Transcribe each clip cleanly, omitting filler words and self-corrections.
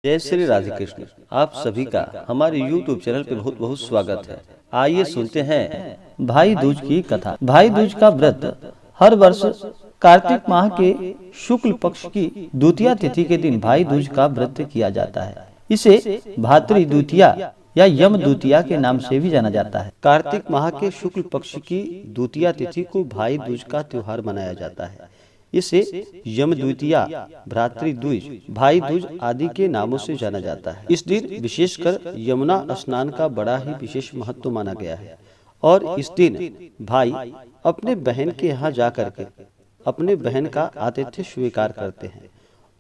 जय श्री राधे कृष्ण। आप सभी का हमारे YouTube चैनल पे बहुत बहुत स्वागत है। आइए सुनते हैं भाई दूज की कथा। भाई दूज का व्रत हर वर्ष कार्तिक माह के शुक्ल पक्ष की द्वितीया तिथि के दिन भाई दूज का व्रत किया जाता है। इसे भातृ द्वितीया या यम द्वितीया के नाम से भी जाना जाता है। कार्तिक माह के शुक्ल पक्ष की द्वितीया तिथि को भाई दूज का त्योहार मनाया जाता है। इसे यम द्वितीया, भ्रातृ द्विज, भाई दूज आदि के नामों से जाना जाता है। इस दिन विशेषकर यमुना स्नान का बड़ा ही विशेष महत्व माना गया है और इस दिन भाई अपने बहन के यहाँ जाकर के अपने बहन का आतिथ्य स्वीकार करते हैं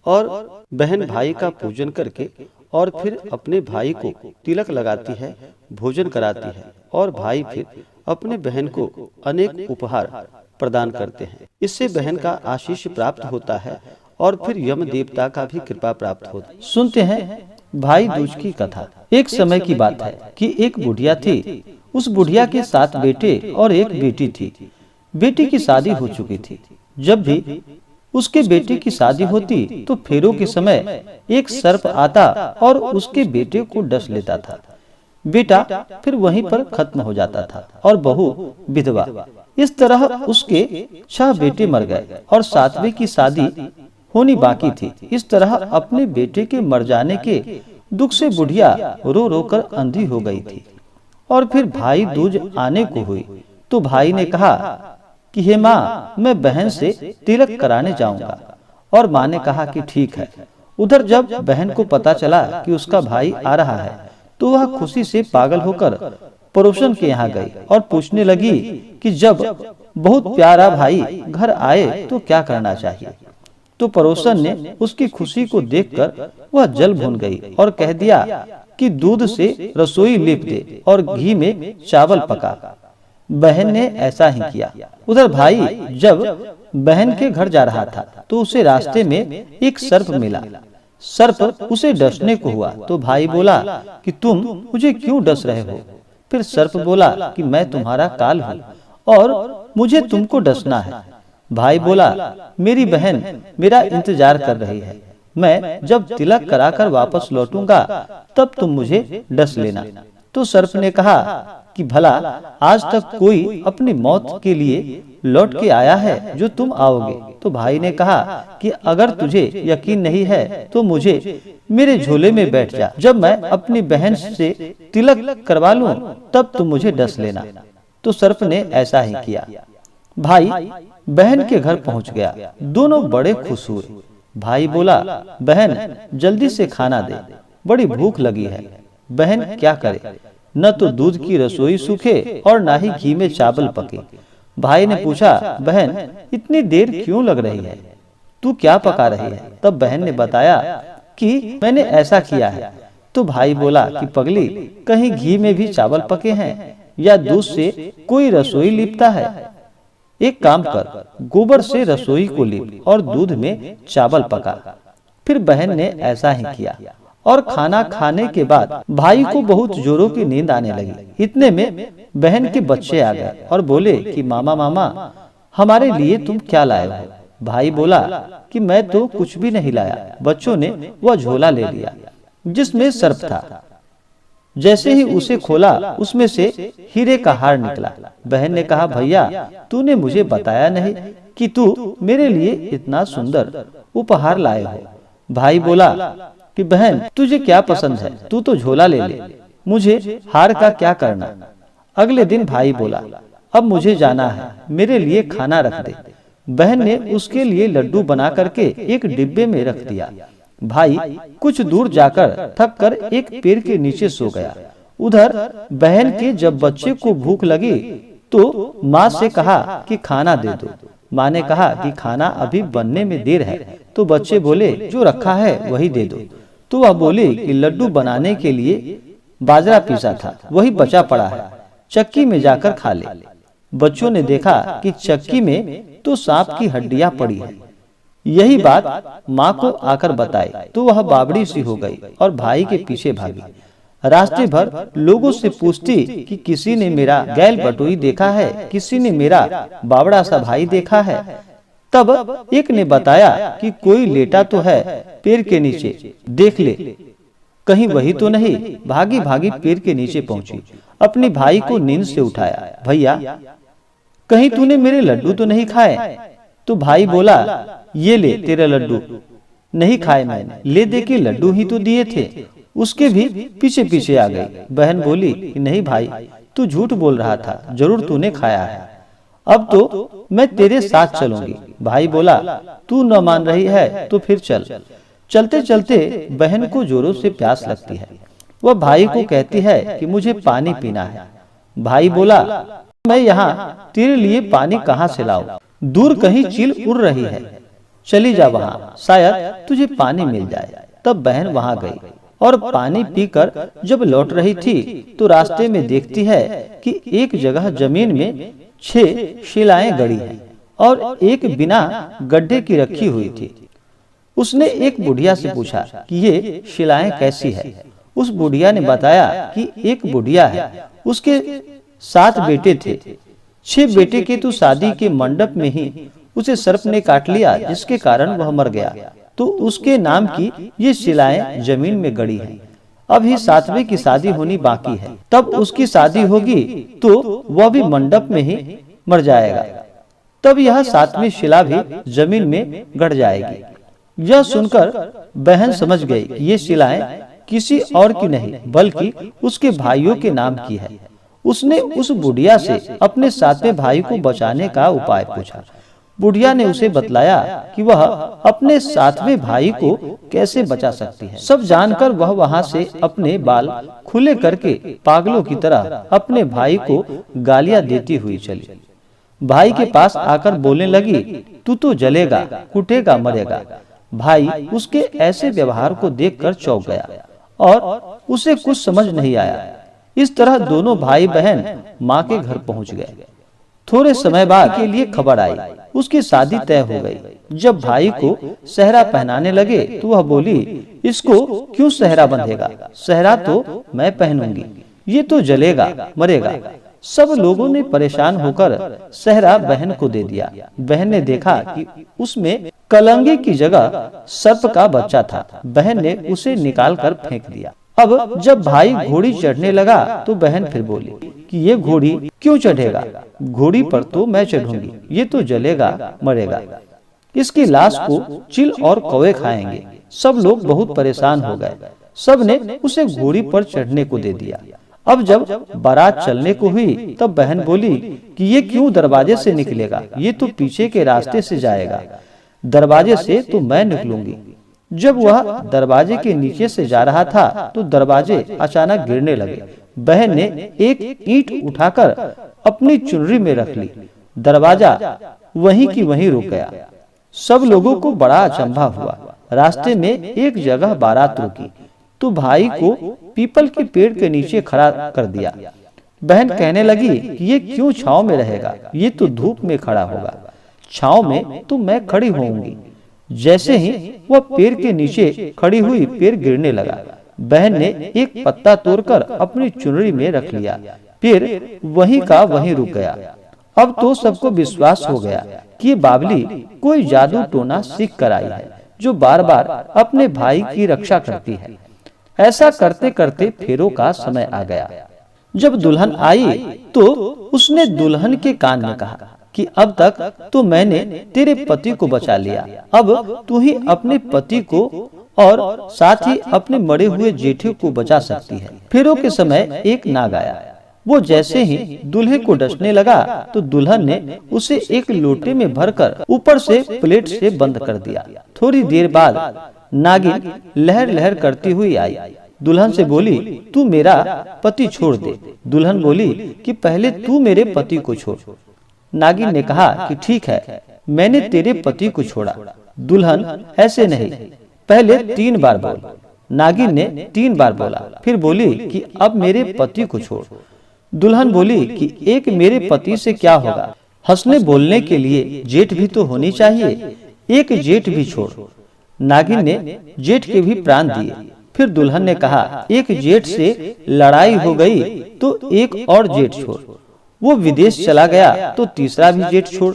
और बहन भाई का पूजन करके और फिर अपने भाई को तिलक लगाती है, भोजन कराती है और भाई फिर अपने बहन को अनेक उपहार प्रदान करते हैं। इससे बहन का आशीष प्राप्त होता है और फिर यम देवता का भी कृपा प्राप्त होता है। सुनते हैं भाई दूज की कथा। एक समय की बात है कि एक बुढ़िया थी। उस बुढ़िया के 7 बेटे और एक बेटी थी। बेटी की शादी हो चुकी थी। जब भी उसके बेटे की शादी होती तो फेरों के समय एक सर्प आता और उसके बेटे को डस लेता था। बेटा फिर वहीं पर खत्म हो जाता था और बहू विधवा। इस तरह उसके 6 बेटे मर गए और 7वें की शादी होनी बाकी थी। इस तरह अपने बेटे के मर जाने के दुख से बुढ़िया रो रो कर अंधी हो गई थी और फिर भाई दूज आने को हुई तो भाई ने कहा कि हे माँ, मैं बहन से तिलक कराने जाऊंगा और माँ ने कहा कि ठीक है। उधर जब बहन को पता चला कि उसका भाई आ रहा है तो वह खुशी से पागल होकर पड़ोसन के यहाँ गई और पूछने लगी कि जब बहुत प्यारा भाई घर आए तो क्या करना चाहिए। तो पड़ोसन ने उसकी खुशी को देखकर वह जल भून गई और कह दिया कि दूध से रसोई लेप दे और घी में चावल पका। बहन ने ऐसा ही किया। उधर भाई जब बहन के घर जा रहा था तो उसे रास्ते में एक सर्प मिला। सर्प उसे डसने को हुआ तो भाई बोला कि तुम मुझे क्यों डस रहे हो। फिर सर्प बोला कि मैं तुम्हारा काल हूँ और मुझे तुमको डसना है। भाई बोला, मेरी बहन मेरा इंतजार कर रही है। मैं जब तिलक कराकर वापस लौटूंगा तब तुम मुझे डस लेना। तो सर्प ने कहा कि भला आज तक कोई अपनी मौत के लिए लौट के आया है जो तुम आओगे। तो भाई ने कहा कि अगर तुझे यकीन नहीं है तो मुझे मेरे झोले में बैठ जा। जब मैं अपनी बहन से तिलक करवा लूं तब तुम मुझे डस लेना। तो सर्प ने ऐसा ही किया। भाई बहन के घर पहुंच गया। दोनों बड़े खुश हुए। भाई बोला, बहन जल्दी से खाना दे, बड़ी भूख लगी है। बहन क्या करे, न तो दूध की रसोई सूखे और न ही घी में चावल पके। भाई ने पूछा, बहन इतनी देर क्यों लग रही है, तू क्या पका रही है। तब बहन ने बताया कि मैंने ऐसा किया है। तो भाई बोला कि पगली, कहीं घी में भी चावल पके हैं या दूध से कोई रसोई लिपता है। एक काम कर, गोबर से रसोई को लीप और दूध में चावल पका। फिर बहन ने ऐसा ही किया और खाना खाने के बाद भाई को बहुत जोरों की नींद आने लगी। इतने में बहन के बच्चे आ गए और बोले कि मामा मामा, हमारे लिए तुम क्या लाए हो। भाई बोला कि मैं तो कुछ भी नहीं लाया। बच्चों ने वह झोला ले लिया जिसमें सर्प था। जैसे ही उसे खोला उसमें से हीरे का हार निकला। बहन ने कहा, भैया तूने मुझे बताया नहीं कि तू मेरे लिए इतना सुंदर उपहार लाए हो। भाई बोला कि बहन तुझे क्या पसंद है, तू तो झोला ले ले, मुझे हार का क्या करना। अगले दिन भाई बोला, अब मुझे जाना है, मेरे लिए खाना रख दे। बहन ने उसके लिए लड्डू बना करके एक डिब्बे में रख दिया। भाई कुछ दूर जाकर थक कर एक पेड़ के नीचे सो गया। उधर बहन के जब बच्चे को भूख लगी तो माँ से कहा कि खाना दे दो। माँ ने कहा कि खाना अभी बनने में देर है। तो बच्चे बोले, जो रखा है वही दे दो। तो वह बोली कि लड्डू बनाने के लिए बाजरा पीसा था, वही बचा पड़ा है, चक्की में जाकर खा ले। बच्चों ने देखा कि चक्की में तो सांप की हड्डियां पड़ी है। यही बात माँ को आकर बताई तो वह बावड़ी सी हो गई और भाई के पीछे भागी। रास्ते भर लोगों से पूछती कि किसी ने मेरा गैल बटोई देखा है, किसी ने मेरा बावड़ा सा भाई देखा है। तब एक ने बताया कि कोई लेटा तो है पेड़ के नीचे, देख ले कहीं वही तो नहीं। भागी भागी पेड़ के नीचे पहुंची, अपने भाई को नींद से उठाया। भैया कहीं तूने मेरे लड्डू तो नहीं खाए? तो भाई बोला, ये ले तेरा लड्डू। नहीं खाए मैंने, ले दे के लड्डू ही तो दिए थे। उसके भी पीछे पीछे आ गई। बहन बोली, नहीं भाई तू झूठ बोल रहा था, जरूर तूने खाया है। अब तो मैं तेरे साथ चलूंगी। भाई बोला, तू न मान रही है तो फिर चल। चलते चलते बहन को जोरों से प्यास लगती है। वह भाई को कहती है कि मुझे पानी पीना है। भाई बोला, मैं यहाँ तेरे लिए पानी कहाँ से लाऊं? दूर कहीं चील उड़ रही है, चली जा वहाँ, शायद तुझे पानी मिल जाए। तब बहन वहाँ गई और पानी पीकर जब लौट रही थी तो रास्ते में देखती है कि एक जगह जमीन में 6 शिलाएं गड़ी हैं और एक बिना गड्ढे की रखी हुई थी। उसने एक बुढ़िया से पूछा कि ये शिलाएं कैसी है? उस बुढ़िया ने बताया कि एक बुढ़िया है, उसके 7 बेटे थे। 6 बेटे के तो शादी के मंडप में ही उसे सर्प ने काट लिया, जिसके कारण वह मर गया। तो उसके नाम की ये शिलाएं जमीन में गड़ी हैं। अभी 7वें की शादी होनी बाकी है, तब उसकी शादी होगी तो वह भी मंडप में ही मर जाएगा। तब यह 7वीं शिला भी जमीन में गड़ जाएगी। यह सुनकर बहन समझ गई कि ये शिलाएं किसी और की नहीं बल्कि उसके भाइयों के नाम की है। उसने उस बुढ़िया से अपने 7वें भाई को बचाने का उपाय पूछा। बुढ़िया ने उसे बतलाया कि वह अपने 7वें भाई को कैसे बचा सकती है। सब जानकर वह वहां से अपने बाल खुले करके पागलों की तरह अपने भाई को गालियां देती हुई चली। भाई के पास आकर बोलने लगी, तू तो जलेगा, कुटेगा, मरेगा। भाई उसके ऐसे व्यवहार को देखकर चौंक गया और उसे कुछ समझ नहीं आया। इस तरह दोनों भाई बहन माँ के घर पहुँच गए। थोड़े समय बाद के लिए खबर आई, उसकी शादी तय हो गई। जब भाई को सेहरा पहनाने लगे तो वह बोली, इसको क्यों सेहरा बंधेगा? सेहरा तो मैं पहनूंगी, ये तो जलेगा, मरेगा। सब लोगों ने परेशान होकर सेहरा बहन को दे दिया। बहन ने देखा कि उसमें कलंगी की जगह सर्प का बच्चा था। बहन ने उसे निकालकर फेंक दिया। अब जब भाई घोड़ी चढ़ने लगा तो बहन फिर बोली कि ये घोड़ी क्यों चढ़ेगा? घोड़ी पर तो मैं चढ़ूंगी, ये तो जलेगा, मरेगा। इसकी लाश को चील और कौवे खाएंगे। सब लोग बहुत परेशान हो गए। सब ने उसे घोड़ी पर चढ़ने को दे दिया। अब जब बारात चलने को हुई तब बहन बोली कि ये क्यों दरवाजे से निकलेगा? ये तो पीछे के रास्ते से जाएगा। दरवाजे से तो मैं निकलूंगी। जब वह दरवाजे के नीचे से जा रहा था तो दरवाजे अचानक गिरने लगे। बहन ने एक ईंट उठाकर अपनी चुनरी में रख ली। दरवाजा वहीं की वहीं रुक गया। सब लोगों को बड़ा अचंभा हुआ। रास्ते में एक जगह बारात रुकी तो भाई को पीपल के पेड़ के नीचे खड़ा कर दिया। बहन कहने लगी कि ये क्यों छांव में रहेगा? ये तो धूप में खड़ा होगा। छांव में तो मैं खड़ी होऊंगी। जैसे ही वह पेड़ के नीचे खड़ी हुई, पेड़ गिरने लगा। बहन ने एक पत्ता तोड़कर अपनी चुनरी में रख लिया। पेड़ वहीं का वहीं रुक गया। अब तो सबको विश्वास हो गया कि बावली कोई जादू टोना सीख कर आई है, जो बार बार अपने भाई की रक्षा करती है। ऐसा करते करते फेरों का समय आ गया। जब दुल्हन आई तो उसने दुल्हन के कान में कहा कि अब तक तो मैंने तेरे पति को बचा लिया, अब तू ही अपने पति को और साथ ही अपने मरे हुए जेठे को बचा सकती है। फेरों के समय एक नाग आया। वो जैसे ही दूल्हे को डसने लगा तो दुल्हन ने उसे एक लोटे में भरकर ऊपर से प्लेट से बंद कर दिया। थोड़ी देर बाद नागिन लहर लहर करती हुई आई। दुल्हन से बोली, तू मेरा पति छोड़ दे। दुल्हन बोली कि पहले तू मेरे पति को छोड़। नागिन ने कहा कि ठीक है, मैंने तेरे पति को छोड़ा। दुल्हन, ऐसे नहीं, पहले 3 बार बोल। नागिन ने 3 बार बोला। फिर बोली कि अब मेरे पति को छोड़। दुल्हन बोली कि एक मेरे पति से क्या होगा? हंसने बोलने के लिए जेठ भी तो होनी चाहिए, एक जेठ भी छोड़। नागिन ने जेठ के भी प्राण दिए। फिर दुल्हन ने कहा, एक जेठ से लड़ाई हो गई तो एक और जेठ छोड़। वो विदेश चला गया तो तीसरा भी जेठ छोड़।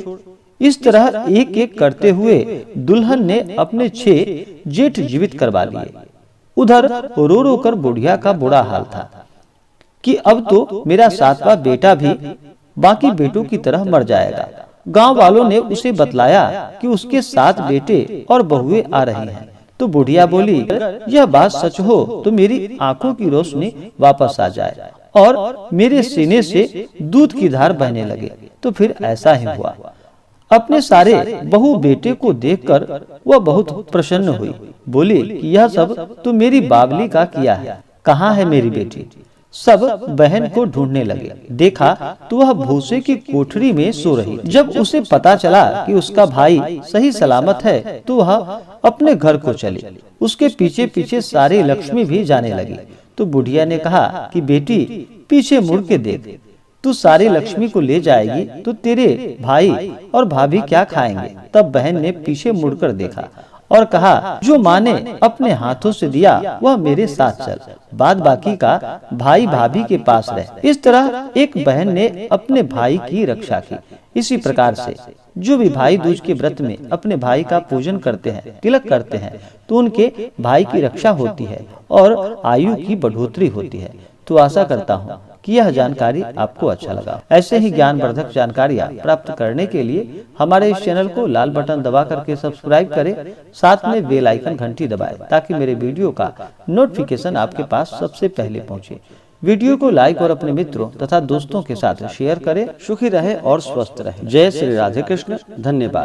इस तरह एक एक करते हुए दुल्हन ने अपने 6 जेठ जीवित करवा लिए। उधर रो रो कर बुढ़िया का बुरा हाल था कि अब तो मेरा 7वां बेटा भी बाकी बेटों की तरह मर जाएगा। गांव वालों ने उसे बतलाया कि उसके 7 बेटे और बहुएं आ रही हैं। तो बुढ़िया बोली, यह बात सच हो तो मेरी आंखों की रोशनी वापस आ जाए और मेरे सीने से दूध की धार बहने लगे। तो फिर ऐसा ही हुआ। अपने सारे बहू बेटे को देखकर वह बहुत प्रसन्न हुई। बोली कि यह सब तो मेरी बाबली का किया है, कहाँ है मेरी बेटी? सब बहन को ढूंढने लगे। देखा तो वह भूसे की कोठरी में सो रही। जब उसे पता चला कि उसका भाई सही सलामत है तो वह अपने घर को चली। उसके पीछे पीछे सारी लक्ष्मी भी जाने लगी। तो बुढ़िया ने कहा कि बेटी पीछे मुड़ के देख, तू सारी लक्ष्मी को ले जाएगी तो तेरे भाई और भाभी क्या खाएंगे? तब बहन ने पीछे मुड़कर देखा और कहा, जो माँ ने अपने हाथों से दिया वह मेरे साथ चल, बाद बाकी का भाई भाभी के पास रहे। इस तरह एक बहन ने अपने भाई की रक्षा की। इसी प्रकार से जो भी भाई दूज के व्रत में अपने भाई का पूजन करते हैं, तिलक करते हैं, तो उनके भाई की रक्षा होती है और आयु की बढ़ोतरी होती है। तो आशा करता हूँ कि यह जानकारी आपको अच्छा लगा। ऐसे ही ज्ञानवर्धक जानकारियाँ प्राप्त करने के लिए हमारे इस चैनल को लाल बटन दबा करके सब्सक्राइब करें, साथ में बेल आइकन घंटी दबाएं ताकि मेरे वीडियो का नोटिफिकेशन आपके पास सबसे पहले पहुंचे। वीडियो को लाइक और अपने मित्रों तथा दोस्तों के साथ शेयर करें। सुखी रहे और स्वस्थ रहे। जय श्री राधे कृष्ण। धन्यवाद।